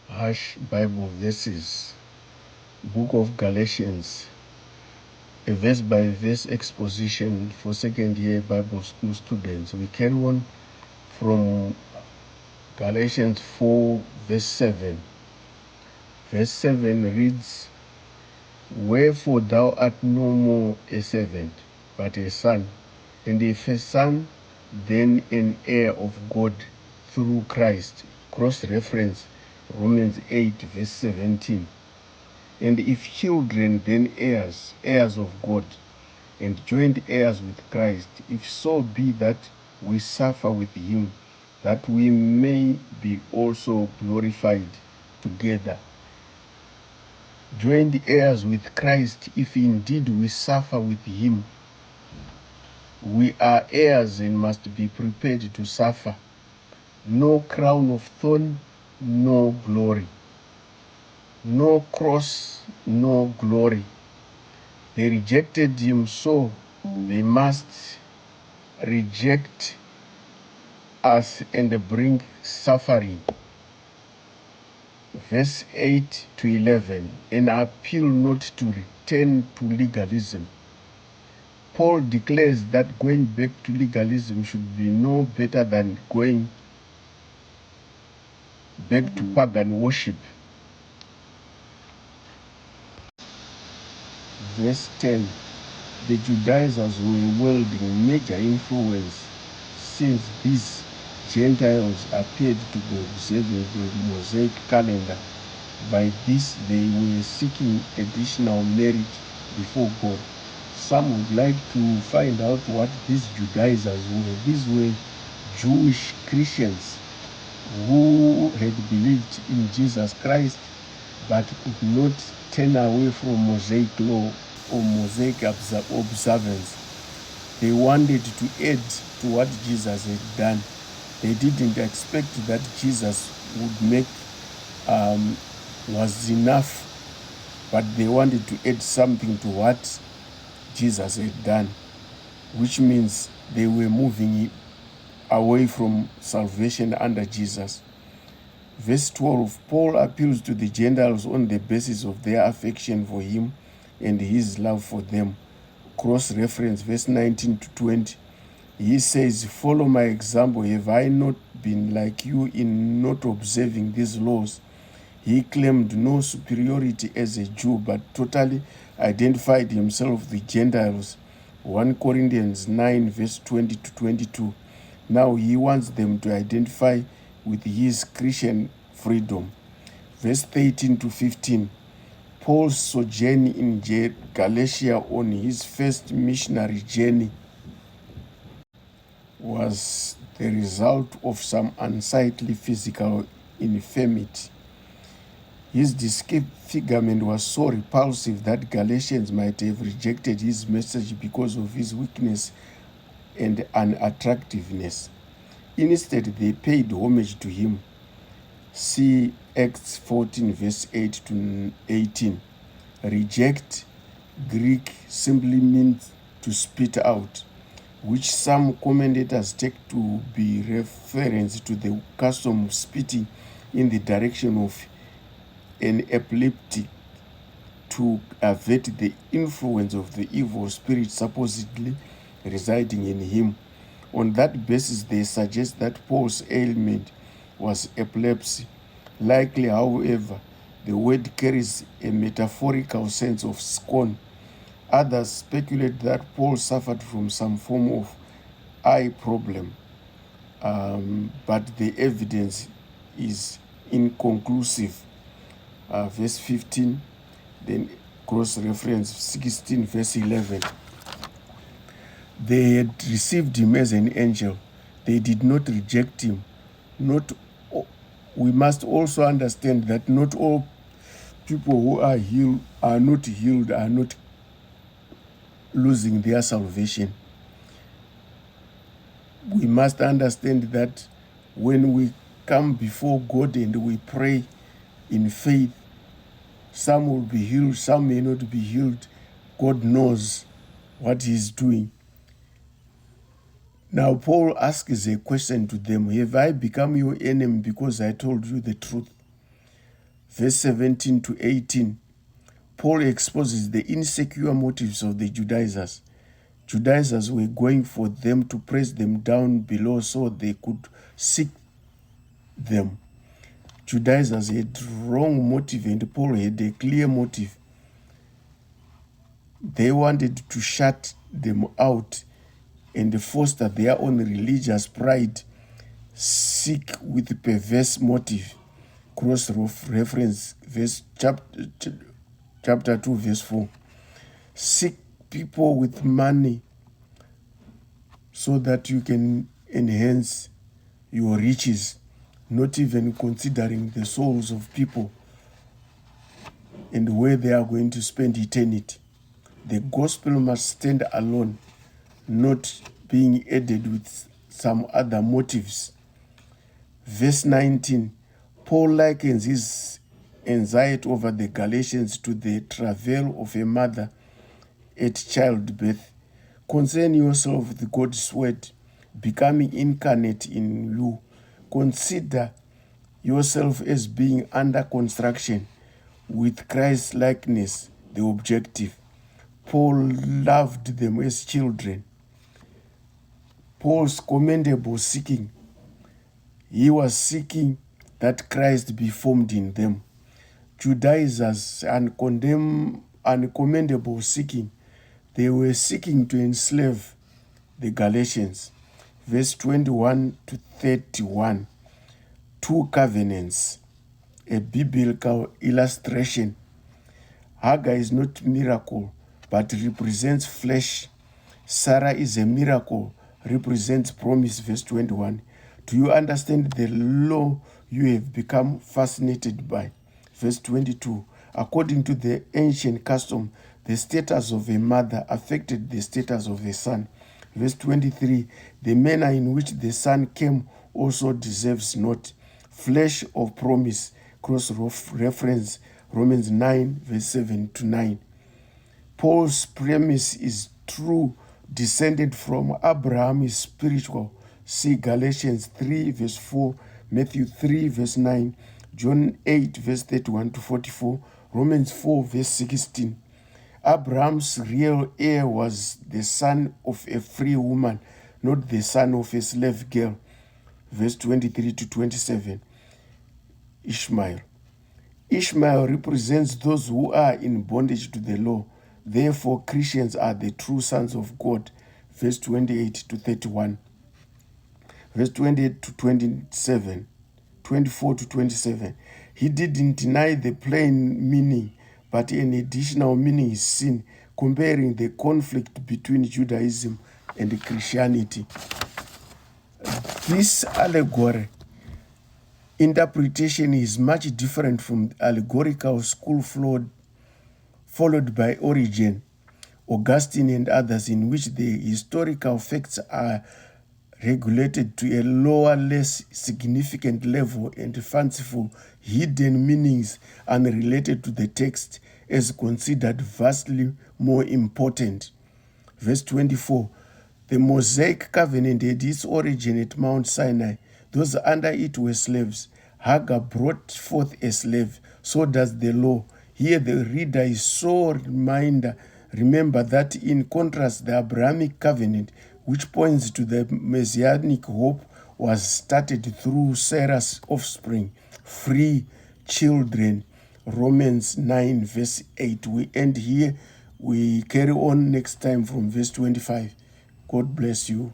Harsh Bible verses, Book of Galatians, a verse by verse exposition for second year Bible school students. We carry on from Galatians 4 verse 7. Verse 7 reads, "Wherefore thou art no more a servant, but a son, and if a son, then an heir of God through Christ." Cross-reference Romans 8 verse 17. "And if children, then heirs, heirs of God, and joint heirs with Christ, if so be that we suffer with him, that we may be also glorified together." Joined heirs with Christ, if indeed we suffer with him. We are heirs and must be prepared to suffer. No crown of thorn, no glory. No cross, no glory. They rejected him, so they must reject us and bring suffering. Verse 8 to 11, an appeal not to return to legalism. Paul declares that going back to legalism should be no better than going back to pagan worship. Verse 10, the Judaizers were wielding major influence, since these Gentiles appeared to be observing the Mosaic calendar. By this they were seeking additional merit before God. Some would like to find out what these Judaizers were. These were Jewish Christians who had believed in Jesus Christ but could not turn away from Mosaic law or Mosaic observance. They wanted to add to what Jesus had done. They didn't expect that Jesus would make was enough, but they wanted to add something to what Jesus had done, which means they were moving away from salvation under Jesus. Verse 12, Paul appeals to the Gentiles on the basis of their affection for him and his love for them. Cross-reference verse 19 to 20. He says, "Follow my example. Have I not been like you in not observing these laws?" He claimed no superiority as a Jew, but totally identified himself with the Gentiles. 1 Corinthians 9 verse 20 to 22. Now he wants them to identify with his Christian freedom. Verse 13 to 15. Paul's sojourn in Galatia on his first missionary journey was the result of some unsightly physical infirmity. His disfigurement was so repulsive that Galatians might have rejected his message because of his weakness and unattractiveness. Instead, they paid homage to him. See Acts 14 verse 8 to 18. Reject, Greek, simply means to spit out, which some commentators take to be reference to the custom of spitting in the direction of an epileptic to avert the influence of the evil spirit supposedly residing in him. On that basis, they suggest that Paul's ailment was epilepsy. Likely, however, the word carries a metaphorical sense of scorn. Others speculate that Paul suffered from some form of eye problem, but the evidence is inconclusive. Verse 15, then cross-reference 16 verse 11. They had received him as an angel. They did not reject him. We must also understand that not all people who are healed are not losing their salvation. We must understand that when we come before God and we pray in faith, some will be healed, some may not be healed. God knows what he's doing. Now, Paul asks a question to them. Have I become your enemy because I told you the truth? verse 17 to 18, Paul exposes the insecure motives of the Judaizers. Judaizers were going for them to press them down below so they could seek them. Judaizers had wrong motive and Paul had a clear motive. They wanted to shut them out and foster their own religious pride, seek with perverse motive. Cross-reference verse chapter 2 verse 4. Seek people with money so that you can enhance your riches, not even considering the souls of people and where they are going to spend eternity. The gospel must stand alone, not being added with some other motives. Verse 19, Paul likens his anxiety over the Galatians to the travail of a mother at childbirth. Concern yourself with God's word becoming incarnate in you. Consider yourself as being under construction with Christ's likeness, the objective. Paul loved them as children. Paul's commendable seeking. He was seeking that Christ be formed in them. Judaizers uncommendable seeking. They were seeking to enslave the Galatians. Verse 21 to 31. Two covenants. A biblical illustration. Hagar is not miracle, but represents flesh. Sarah is a miracle, represents promise. Verse 21. Do you understand the law you have become fascinated by? Verse 22. According to the ancient custom, the status of a mother affected the status of a son. Verse 23. The manner in which the son came also deserves note. Flesh of promise. Cross-reference Romans 9, verse 7 to 9. Paul's premise is true, descended from Abraham is spiritual. See Galatians 3, verse 4, Matthew 3, verse 9, John 8, verse 31 to 44, Romans 4, verse 16. Abraham's real heir was the son of a free woman, not the son of a slave girl. Verse 23 to 27. Ishmael. Ishmael represents those who are in bondage to the law. Therefore, Christians are the true sons of God. Verse 28 to 31. Verse 28 to 27. 24 to 27. He didn't deny the plain meaning, but an additional meaning is seen, comparing the conflict between Judaism and Christianity. This allegory interpretation is much different from the allegorical school followed by Origen, Augustine, and others, in which the historical facts are regulated to a lower, less significant level, and fanciful hidden meanings unrelated to the text as considered vastly more important. Verse 24, the Mosaic covenant had its origin at Mount Sinai. Those under it were slaves. Hagar brought forth a slave. So does the law. Here the reader is so remember that in contrast, the Abrahamic covenant, which points to the messianic hope, was started through Sarah's offspring, free children. Romans 9 verse 8. We end here. We carry on next time from verse 25. God bless you.